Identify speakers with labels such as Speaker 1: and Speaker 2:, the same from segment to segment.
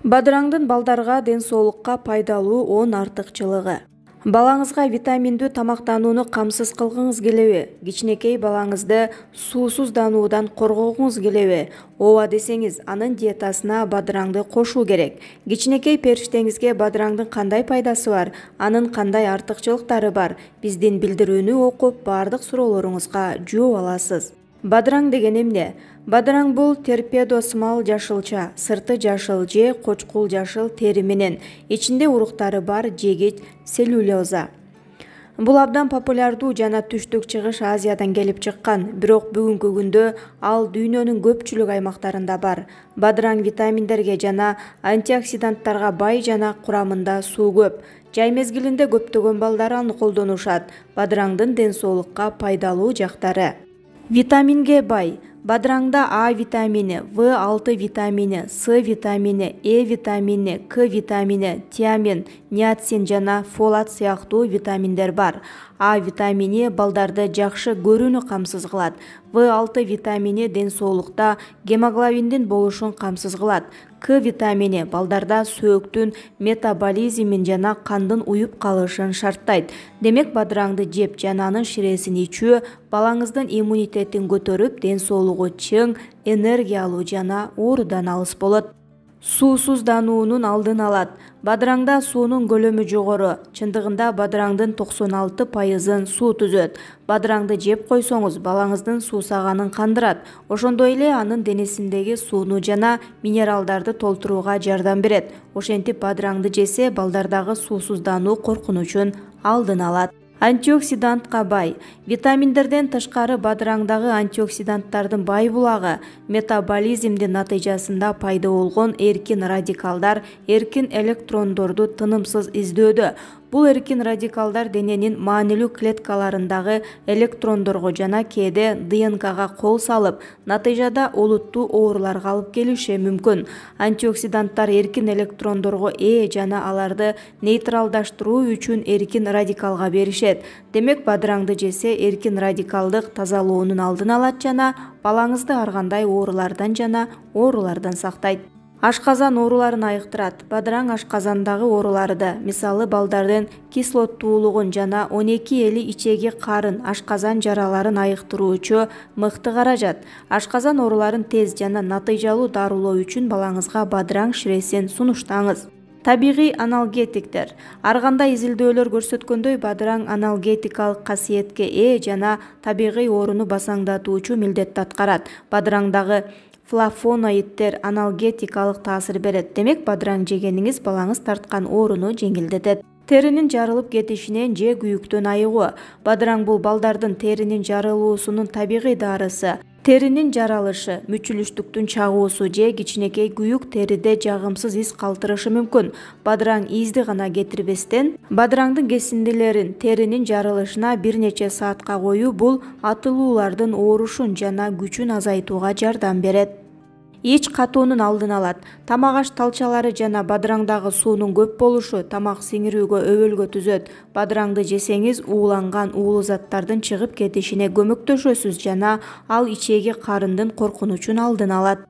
Speaker 1: Бадыраңдын балдарга ден соолукка пайдалуу 10 артыкчылыгы. Балаңызга витаминдүү тамактанууну камсыз кылгыңыз келеби? Кичинекей балаңызды суусуздануудан коргогуңуз келеби? Ооба десеңиз, анын диетасына бадыраңды кошуу керек. Кичинекей периштеңизге бадыраңдын кандай пайдасы бар? Анын кандай артыкчылыктары бар? Биздин билдирүүнү окуп, бардык суроолоруңузга жооп аласыз. Бадыраң деген эмне? Бадыраң бул торпедосымал жашылча, сырты жашыл же кочкул жашыл тери менен, ичинде уруктары бар жегич целлюлоза. Бул абдан популярдуу жана түштүк чыгыш Азиядан келип чыккан, бирок бүгүнкү күндө ал дүйнөнүн көпчүлүк аймактарында бар. Бадыраң витаминдерге жана антиоксиданттарга бай жана курамында суу көп. Жай мезгилинде көптөгөн балдар аны колдонушат. Бадыраңдын ден соолукка пайдалуу жактары. Витаминге бай. Бадыраңда А витамини, В6 витамини, С витамини, Э витамини, К витамини, тиамин, ниацин жана фолат сыяктуу витаминдер бар. А витамини балдарды жакшы көрүүнү камсыз кылат. В6 витамини ден соолукта гемоглобиндин болушун камсыз кылат. К витамини балдарда сөөктүн метаболизмин жана кандын уюп калышын шарттайт. Демек бадыраңды жеп жана анын ширесин ичүү балаңыздын иммунитетин көтөрүп, ден соолугу чың, энергиялуу жана оорудан алыс болот. Суусуздануунун алдын алат. Бадыраңда суунун көлөмү жогору. Чындыгында бадыраңдын 96% суу түзөт. Бадыраңды жеп койсоңуз, балаңыздын суусаганын кандырат. Ошондой эле анын денесиндеги сууну жана минералдарды толтурууга жардам берет. Ошентип бадыраңды жесе, балдардагы суусуздануу коркунучун алдын алат. Антиоксидантка бай. Витаминдерден тышкары бадыраңдагы антиоксиданттардын бай булагы метаболизмдин натыйжасында пайда болгон эркин радикалдар эркин электрондорду тынымсыз издөөдө. Бул эркин радикалдар дененин маанилүү клеткаларындагы электрондорго жана кээде ДНКга кол салып, натыйжада олуттуу ооруларга алып келиши мүмкүн. Антиоксиданттар эркин электрондорго ээ жана аларды нейтралдаштыруу үчүн эркин радикалга беришет. Демек бадыраңды жесе эркин радикалдык тазалоонун алдын алат жана балаңызды ар кандай оорулардан сактайт. Ашказан ооруларын айыктырат. Бадыраң ашказандагы ооруларды, мисалы балдардын кислоттуулугун жана 12 ичеги карын, ашказан жараларын айыктыруучу мыкты каражат. Ашказан ооруларын тез жана натыйжалуу дарылоо үчүн балаңызга бадыраң ширесин сунуштаңыз. Табигый аналгетиктер. Ар кандай изилдөөлөр көрсөткөндөй, бадыраң аналгетикалык касиетке ээ жана табигый ооруну басаңдатуучу милдетти аткарат. Бадыраңдагы флавоноиддер аналгетикалык таасир берет. Демек бадыраң жегениңиз балаңыз тарткан ооруну жеңилдетет. Теринин жарылып кетишинен же күйүктөн айыгуу. Бадыраң бул балдардын теринин жарылуусунун табигый дарысы. Теринин жаралышы, мүчүлүштүктүн чагуусу же кичинекей күйүк териде жагымсыз из калтырышы мүмкүн. Бадыраң изди гана кетирбестен, бадыраңдын кесиндилерин теринин жарылышына бир нече саатка коюу бул атылуулардын оорушун жана күчүн азайтууга жардам берет. Ич катуунун алдын алат. Тамак аш талчалары жана бадыраңдагы суунун көп болушу тамак сиңирүүгө өбөлгө түзөт. Бадыраңды жесеңиз ууланган уулуу заттардын чыгып кетишине көмөктөшөсүз жана ал ичеги карындын коркунучун алдын алат.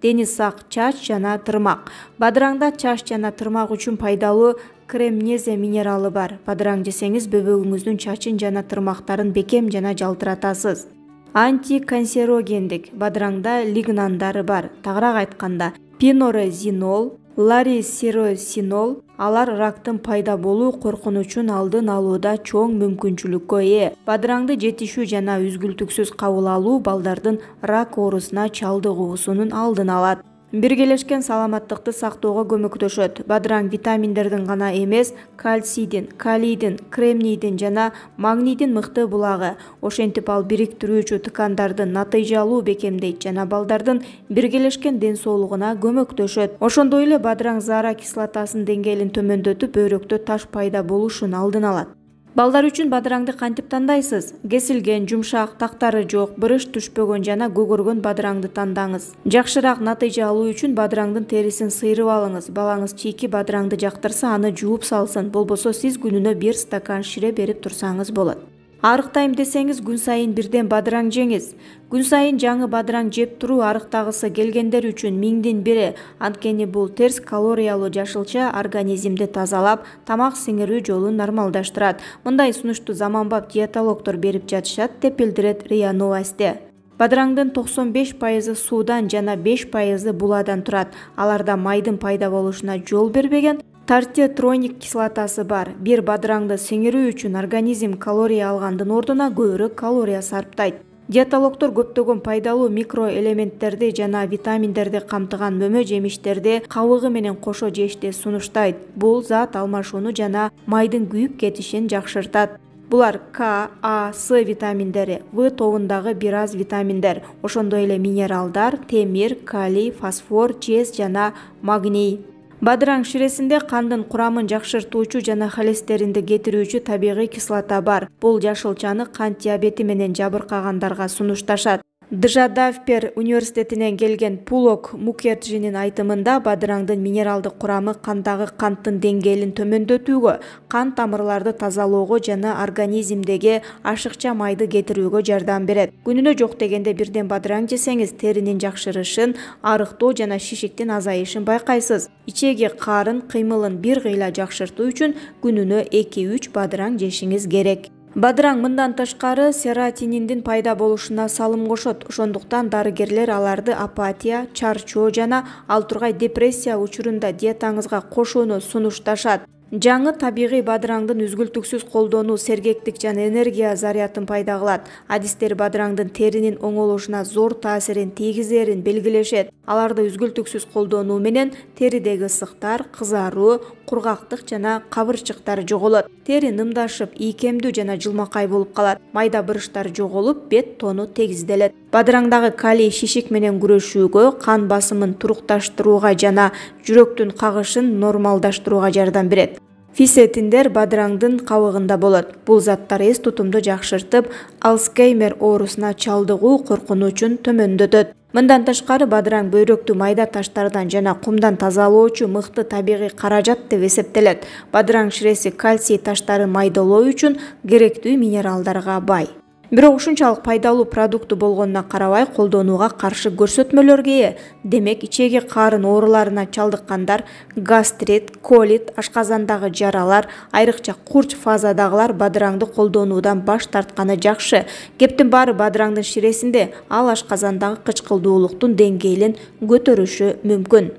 Speaker 1: Дени сак чач жана тырмак. Бадыраңда чач жана тырмак үчүн пайдалуу кремнезе минералы бар. Бадыраң жесеңиз бөбөгүңүздүн чачын жана тырмактарын бекем жана жалтыратасыз. Антиканцерогендик. Бадыраңда лигнандары бар. Тагыраак айтканда, пинорезинол, ларисеросинол, алар рактын пайда болуу коркунучун алдын алууда чоң мүмкүнчүлүккө ээ. Бадыраңды жетишүү жана үзгүлтүксүз кабыл алуу балдардын рак оорусуна чалдыгуусунун алдын алат. Биргелешкен саламаттыкты сактоого көмөктөшөт. Бадыраң витаминдердин гана эмес, кальцийдин, калийдин, кремнийдин жана магнийдин мыкты булагы. Ошентип ал бириктирүүчү ткандарды натыйжалуу бекемдейт жана балдардын биргелешкен ден соолугуна көмөктөшөт. Ошондой эле бадыраң заара кислотасынын деңгээлин төмөндөтүп, өйрөктө таш пайда болушун алдын алат. Балдар үчүн бадыраңды кантип тандайсыз? Кесилген, жумшак, тактары жок, бырыш түшпөгөн жана көгөргөн бадыраңды тандаңыз. Жакшыраак натыйжа алуу үчүн бадыраңдын терисин сыйрып алыңыз. Балаңыз чийки бадыраңды жактырса, аны жууп салсын. Болбосо сиз күнүнө 1 стакан шире берип турсаңыз болот. Арыктайм десеңиз күн сайын бирден бадыраң жеңиз. Күн сайын жаңы бадыраң жеп туруу арыктагысы келгендер үчүн миңдин бири. Анткени бул терс калориялуу жашылча организмди тазалап, тамак сиңирүү жолун нормалдаштырат. Мындай сунушту заманбап диетологдор берип жатышат деп билдирет РИА Новости. Бадыраңдын 95% суудан жана 5% буладан турат. Аларда майдын пайда болушуна жол бербеген тартиотроник кислотасы бар. Бир бадыраңды сиңирүү үчүн организм калория алгандын ордуна көбүрөөк калория сарптайт. Диетологдор көптөгөн пайдалуу микроэлементтерди жана витаминдерди камтыган мөмө жемиштерди кабыгы менен кошо жешти сунуштайт. Бул зат алмашууну жана майдын күйүп кетишин жакшыртат. Булар К, А, С витаминдери, В тобундагы бир аз витаминдер, ошондой эле минералдар, темир, калий, фосфор, жез жана магний. Бадыраң ширесинде кандын курамын жакшыртуучу жана холестеринди кетирүүчү табигый кислота бар. Бул жашылчаны кант диабети менен жабыркагандарга сунушташат. Джадавпер университетинен келген Пулок Мукерджинин айтымында бадыраңдын минералдык курамы кандагы канттын деңгээлин төмөндөтүүгө, кан тамырларды тазалоого жана организмдеги ашыкча майды кетирүүгө жардам берет. Күнүнө жок дегенде бирден бадыраң жесеңиз теринин жакшырышын, арыктоо жана шишиктин азайышын байкайсыз. Ичеги карын кыймылын бир кыйла жакшыртуу үчүн күнүнө 2-3 бадыраң жешиңиз керек. Бадыраң мындан тышкары серотониндин пайда болушуна салым кошот. Ошондуктан дарыгерлер аларды апатия, чарчоо жана ал тургай депрессия учурунда диетаңызга кошууну сунушташат. Жаңы табигый бадыраңдын үзгүлтүксүз колдонуу сергектик жана энергия зарядын пайда кылат. Адистер бадыраңдын теринин оңолушуна зор таасирин тийгизерин белгилешет. Аларды үзгүлтүксүз колдонуу менен теридеги ысыктар, кызаруу, кургактык жана кабырчыктар жоголот. Тери нымдашып, ийкемдүү жана жылмакай болуп калат. Майда бырыштар жоголуп, бет тону тегизделет. Бадыраңдагы калий шишик менен күрөшүүгө, кан басымын турукташтырууга жана жүрөктүн кагышын нормалдаштырууга жардам берет. Фисетиндер бадыраңдын кабыгында болот. Бул заттар эс тутумду жакшыртып, Альцгеймер оорусуна чалдыгуу коркунучун төмөндөтөт. Мындан тышкары бадыраң бөйрөктү майда таштардан жана кумдан тазалоочу мыкты табигый каражат деп эсептелет. Бадыраң ширеси кальций таштарын майдалоо үчүн керектүү минералдарга бай. Бирок ушунчалык пайдалуу продукту болгонуна карабай колдонууга каршы көрсөтмөлөргө ээ. Демек, ичеги карын ооруларына чалдыккандар, гастрит, колит, ашказандагы жаралар, айрыкча курч фазадагылар бадыраңды колдонуудан баш тартканы жакшы. Кептин баары бадыраңдын ширесинде, ал ашказандагы кычкылдуулуктун деңгээлин көтөрүшү мүмкүн.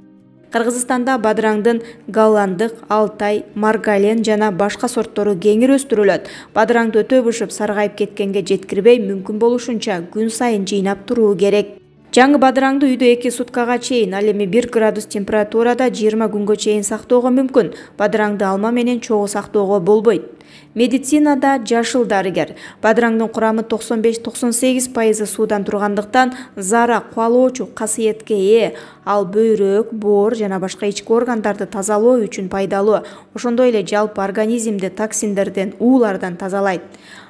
Speaker 1: Кыргызстанда бадыраңдын голландык, алтай, маргален жана башка сорттору кеңири өстүрүлөт. Бадыраңды өтө бышып саргайып кеткенге жеткирбей, мүмкүн болушунча күн сайын жыйнап туруу керек. Жаңы бадыраңды үйдө 2 суткага чейин, ал эми 1 градус температурада 20 күнгө чейин сактоого мүмкүн. Бадыраңды алма менен чогуу сактоого болбойт. Медицинада жашыл дарыгер. Бадыраңдын курамы 95-98% суудан тургандыктан зара кубалоочу касиетке ээ. Ал бөйрөк, боор жана башка ички органдарды тазалоо үчүн пайдалуу. Ошондой эле жалпы организмди токсиндерден, уулардан тазалайт.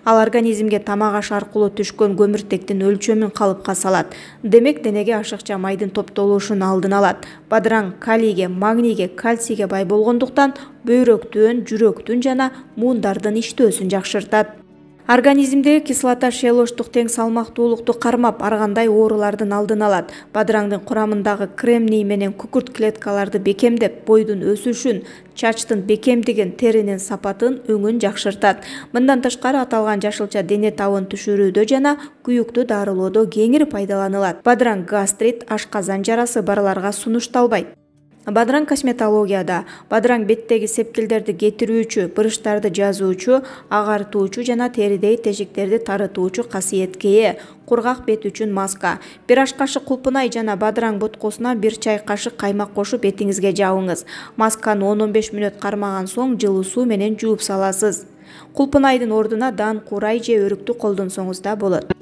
Speaker 1: Ал организмге тамак аш аркылуу түшкөн көмүртектин өлчөмүн калыпка салат. Демек, денеге ашыкча майдын топтолушун алдын алат. Бадыраң калийге, магнийге, кальцийге бай болгондуктан бөйрөктүн, жүрөктүн жана муундардын иштөөсүн жакшыртат. Организмдеги кислота шелоштук тең салмактуулукту кармап, ар кандай оорулардын алдын алат. Бадыраңдын курамындагы кремний менен күкүрт клеткаларды бекемдеп, бойдун өсүшүн, чачтын бекемдигин, теринин сапатын, өңүн жакшыртат. Мындан тышкары аталган жашылча дене табын түшүрүүдө жана күйүктү дарылоодо кеңири пайдаланылат. Бадыраң гастрит, ашказан жарасы барларга сунушталбайт. Бадыраң косметологияда бадыраң беттеги сепкилдерди кетирүүчү, бырыштарды жазуучу, агартуучу жана теридеги тешиктерди тарытуучу касиетке ээ. Кургак бет үчүн маска. 1 аш кашык кулпунай жана бадыраң боткосуна 1 чай кашык каймак кошуп бетиңизге жабыңыз. Масканы 10-15 мүнөт кармаган соң жылуу суу менен жууп саласыз. Кулпунайдын ордуна дан, курай же өрүктү колдонсоңуз да болот.